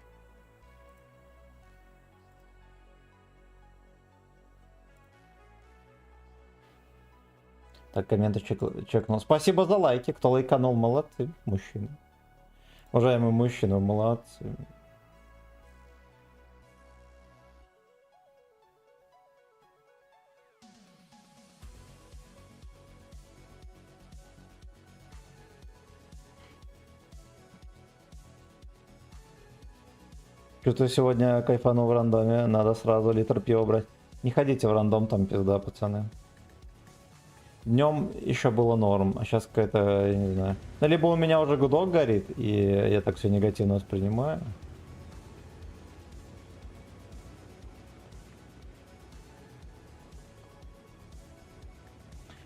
Так, комменты чекнул. Спасибо за лайки. Кто лайканул, молодцы, мужчины. Уважаемые мужчины, молодцы. Что-то сегодня кайфанул в рандоме, надо сразу литр пива брать. Не ходите в рандом, там пизда, пацаны. Днем еще было норм, а сейчас какая-то, я не знаю. Ну, либо у меня уже гудок горит, и я так все негативно воспринимаю.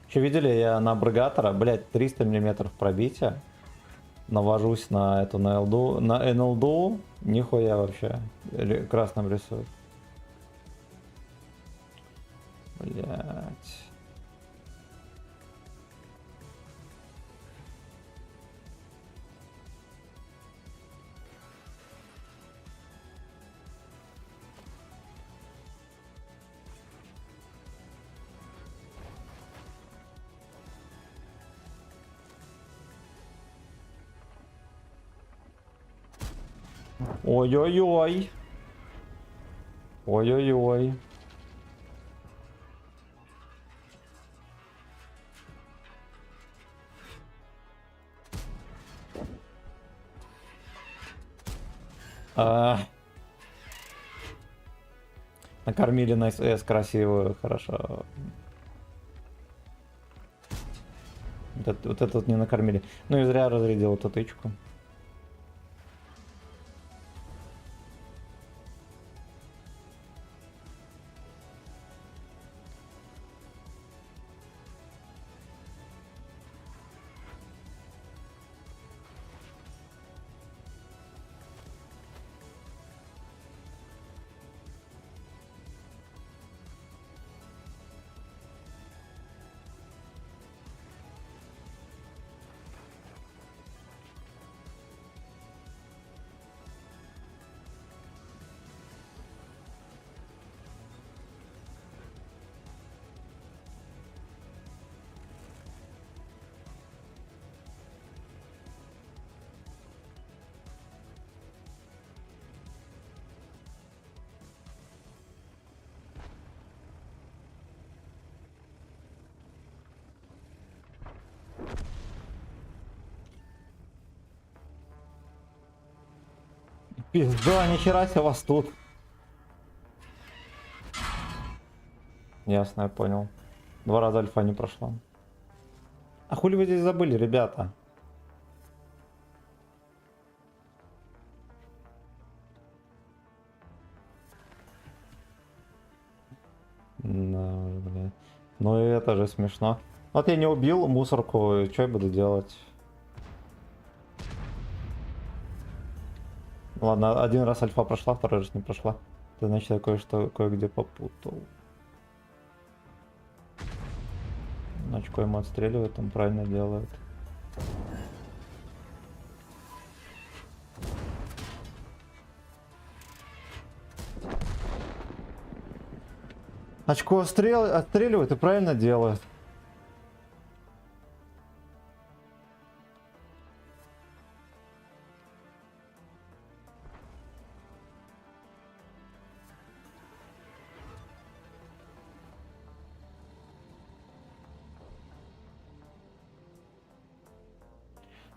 Еще видели, я на абрегатора, блять, 300 миллиметров пробития. Навожусь на эту, на ЛДУ, на НЛДУ, нихуя вообще, красным рисует. Блять. Ой-ой-ой. Ой-ой-ой. Накормили на СС красивую, хорошо. Вот это вот не накормили. Ну и зря разрядил эту тычку. Пизда, нихера себе вас тут. Ясно, я понял. 2 раза альфа не прошла. А хули вы здесь забыли, ребята? Да, блин. Ну и это же смешно. Вот я не убил мусорку, что я буду делать? Ладно, 1 раз альфа прошла, 2 раз не прошла. Это значит, я кое-что кое-где попутал. Очко ему отстреливает, он правильно делает. Очко отстреливает и правильно делает.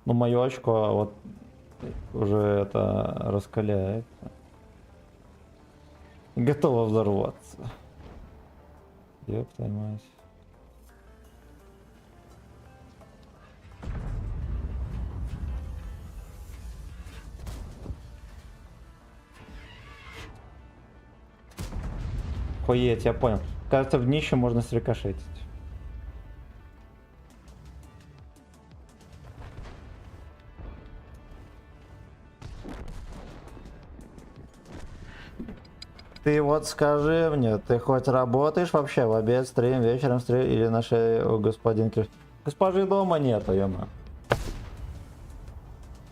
Ну, мое очко вот уже это раскаляет. Готово взорваться. Ёб твою мать. Охуеть, я понял. Кажется, в днище можно срикошетить. Ты вот скажи мне, ты хоть работаешь вообще в обед, стрим, вечером стрим или нашей господин Криш? Госпожи дома нету, ёма.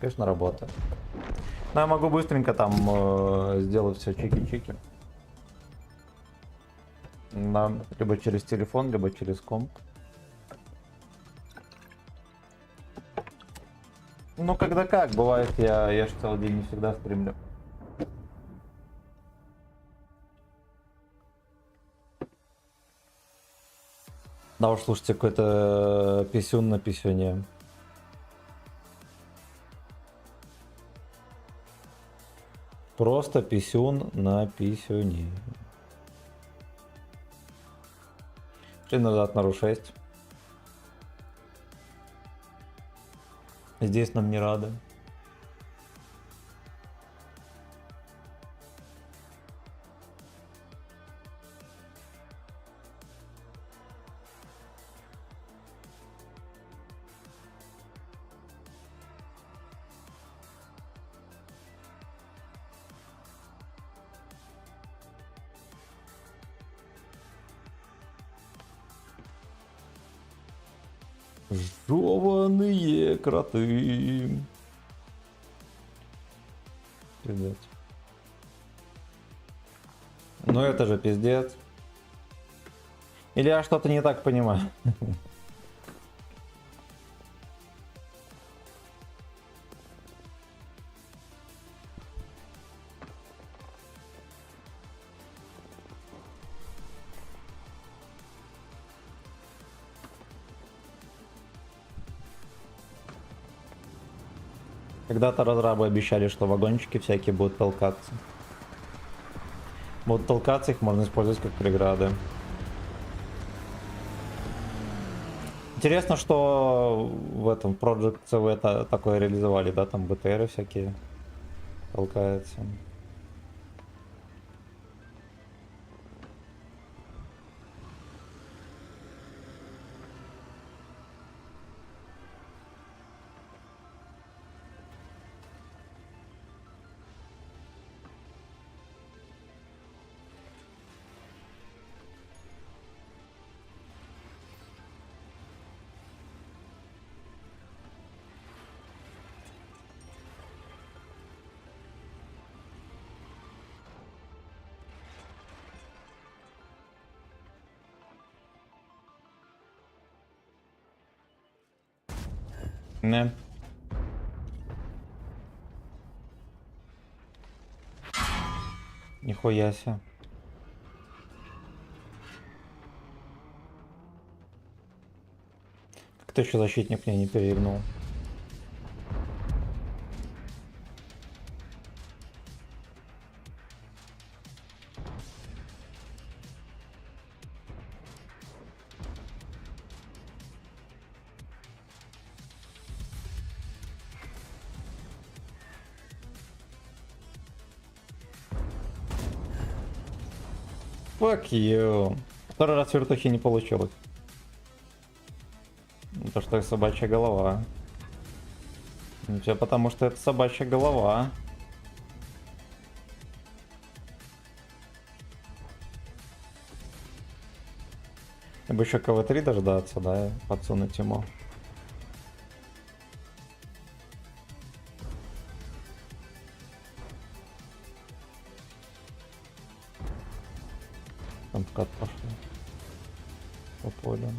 Конечно, работаю. Но я могу быстренько там сделать все чики-чики. Да, либо через телефон, либо через комп. Ну, когда как, бывает, я же целый день не всегда стримлю. Да уж, слушайте, какой-то писюн на писюне. Просто писюн на писюне. Шли назад на Ру-6. Здесь нам не рады. Жеваные кроты. Пиздец. Ну это же пиздец. Или я что-то не так понимаю? Когда-то разрабы обещали, что вагончики всякие будут толкаться. Будут толкаться, их можно использовать как преграды. Интересно, что в этом Project CV это такое реализовали, да, там БТРы всякие толкаются. Не. Нихуя себе. Как-то еще защитник мне не переигнул. Fuck you. Второй раз вертухи не получилось. То, что это собачья голова. Все потому, что это собачья голова. Я бы еще КВ-3 дождаться, да, подсунуть ему. Там вкат пошел. По полю.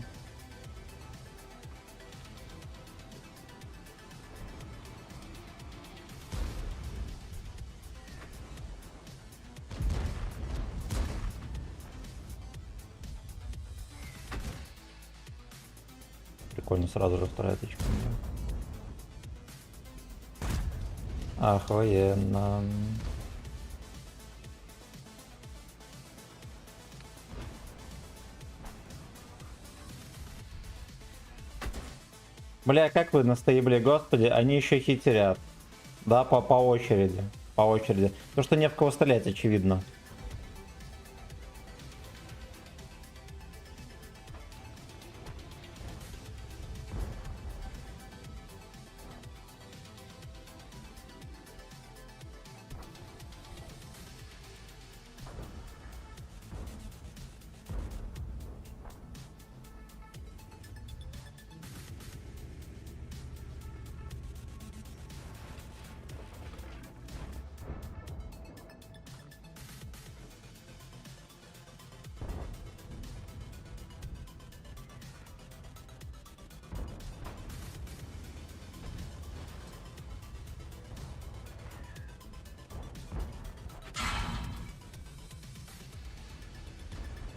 Прикольно, сразу же вторая тычка. Охуенно. Бля, как вы на стейбле, господи, они еще хитерят. Да, по очереди. По очереди. То, что не в кого стрелять, очевидно.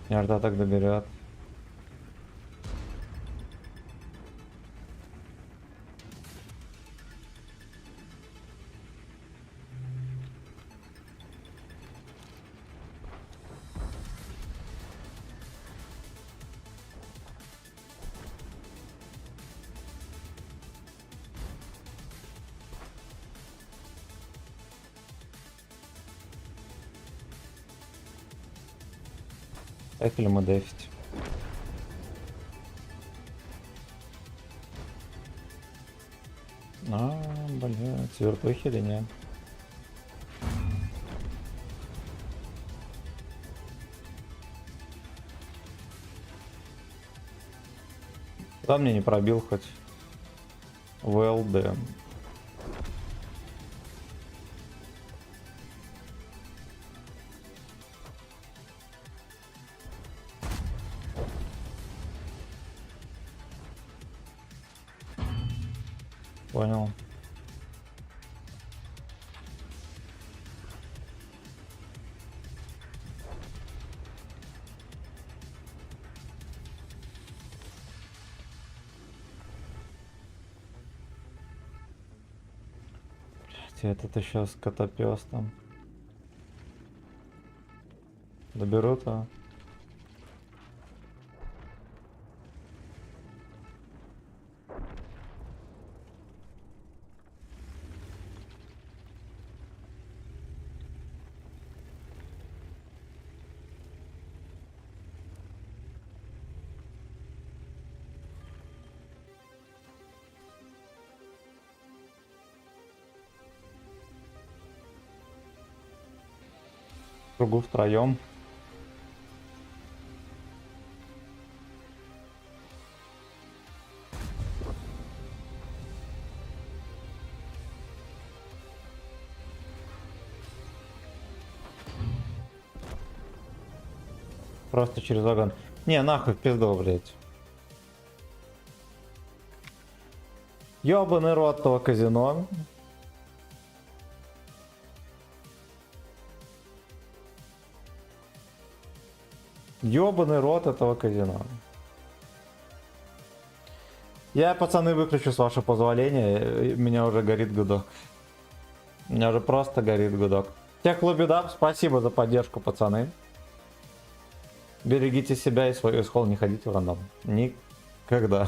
Ярда так доберет. Поехали мы дефить. Блядь, вертухи или нет? Куда мне не пробил хоть? ВЛД. Понял. Этот еще скотопес там. Доберут-то. Кругу втроем. Просто через огонь. Не, нахуй в пизду, блять. Ёбаный рот того казино. Ёбаный рот этого казино. Я, пацаны, выключу с вашего позволения. Меня уже горит гудок. У меня уже просто горит гудок. Техлобидап, спасибо за поддержку, пацаны. Берегите себя и свой исход, не ходите в рандом. Никогда.